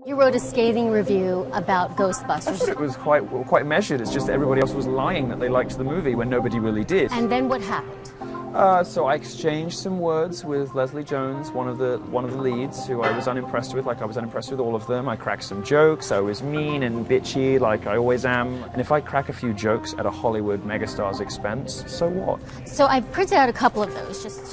You wrote a scathing review about I Ghostbusters. thought it was quite measured. It's just that everybody else was lying that they liked the movie when nobody really did. And then what happened? So I exchanged some words with Leslie Jones, one of the leads, who I was unimpressed with. Like, I was unimpressed with all of them. I cracked some jokes. I was mean and bitchy, like I always am. And if I crack a few jokes at a Hollywood megastar's expense, so what? So I printed out a couple of those. Just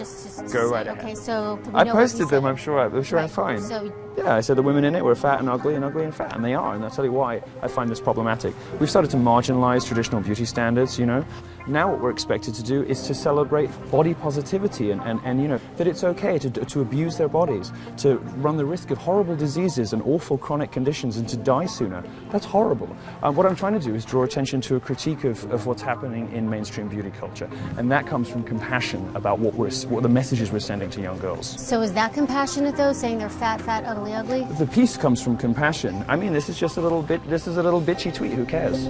Go to right say, ahead. okay, so we I know what posted you them. said. I'm sure I'm fine. So Yeah, I said the women in it were fat and ugly and fat, and they are, and I'll tell you why I find this problematic. We've started to marginalize traditional beauty standards, you know. Now what we're expected to do is to celebrate body positivity and you know, that it's okay to abuse their bodies, to run the risk of horrible diseases and awful chronic conditions and to die sooner. That's horrible. What I'm trying to do is draw attention to a critique of what's happening in mainstream beauty culture, and that comes from compassion about what the messages we're sending to young girls. So is that compassionate though, saying they're fat, ugly, ugly? The piece comes from compassion. I mean, this is just a little bitchy tweet. Who cares?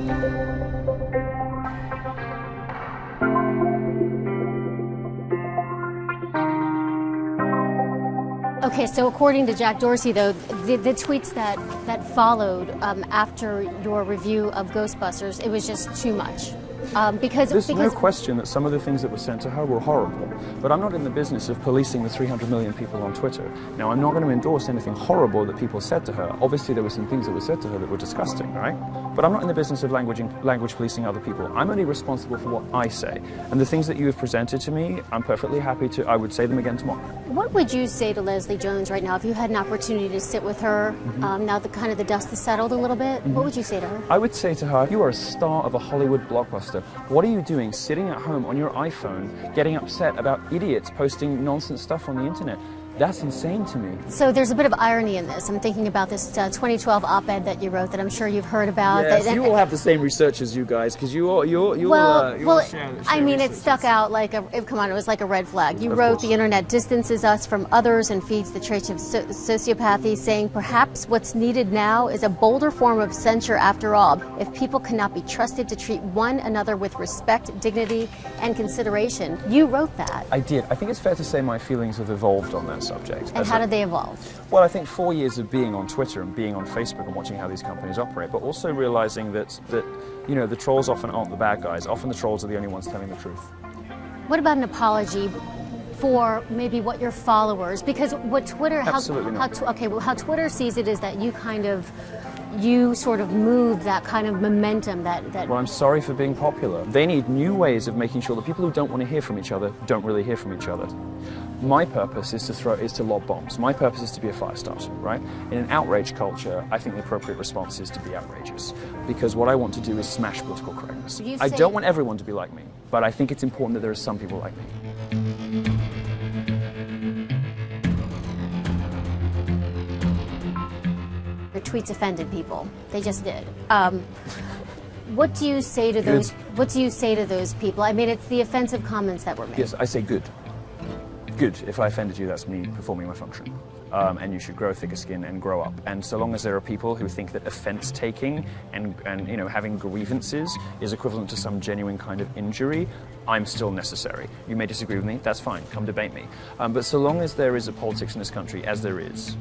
Okay, so according to Jack Dorsey, though, the tweets that followed after your review of Ghostbusters, it was just too much. There's no question that some of the things that were sent to her were horrible, but I'm not in the business of policing the 300 million people on Twitter. Now, I'm not going to endorse anything horrible that people said to her. Obviously, there were some things that were said to her that were disgusting, right? But I'm not in the business of language policing other people. I'm only responsible for what I say. And the things that you have presented to me, I'm perfectly happy to, I would say them again tomorrow. What would you say to Leslie Jones right now if you had an opportunity to sit with her, now that kind of the dust has settled a little bit? What would you say to her? I would say to her, you are a star of a Hollywood blockbuster. What are you doing sitting at home on your iPhone getting upset about idiots posting nonsense stuff on the internet? That's insane to me. So there's a bit of irony in this. I'm thinking about this 2012 op-ed that you wrote that I'm sure you've heard about. Yes, you all have the same research as you guys, because you all share I mean, it research. stuck out like come on, it was like a red flag. You wrote, the internet distances us from others and feeds the traits of sociopathy, saying perhaps what's needed now is a bolder form of censure after all. If people cannot be trusted to treat one another with respect, dignity, and consideration. You wrote that. I did. I think it's fair to say my feelings have evolved on that subject. And how did they evolve? Well, I think 4 years of being on Twitter and being on Facebook and watching how these companies operate, but also realizing that you know, the trolls often aren't the bad guys. Often the trolls are the only ones telling the truth. What about an apology for maybe what your followers, because what Twitter, Absolutely not. how Twitter sees it is that you sort of move that kind of momentum that Well, I'm sorry for being popular. They need new ways of making sure that people who don't want to hear from each other don't really hear from each other. My purpose is to lob bombs. My purpose is to be a fire starter, right? In an outrage culture, I think the appropriate response is to be outrageous, because what I want to do is smash political correctness. I don't want everyone to be like me, but I think it's important that there are some people like me. Your tweets offended people. They just did. What do you say to those? What do you say to those people? I mean, it's the offensive comments that were made. Yes, I say good. Good. If I offended you, that's me performing my function. And you should grow thicker skin and grow up. And so long as there are people who think that offense taking and you know, having grievances is equivalent to some genuine kind of injury, I'm still necessary. You may disagree with me, that's fine, come debate me. But so long as there is a politics in this country, as there is,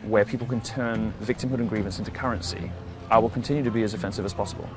where people can turn victimhood and grievance into currency, I will continue to be as offensive as possible.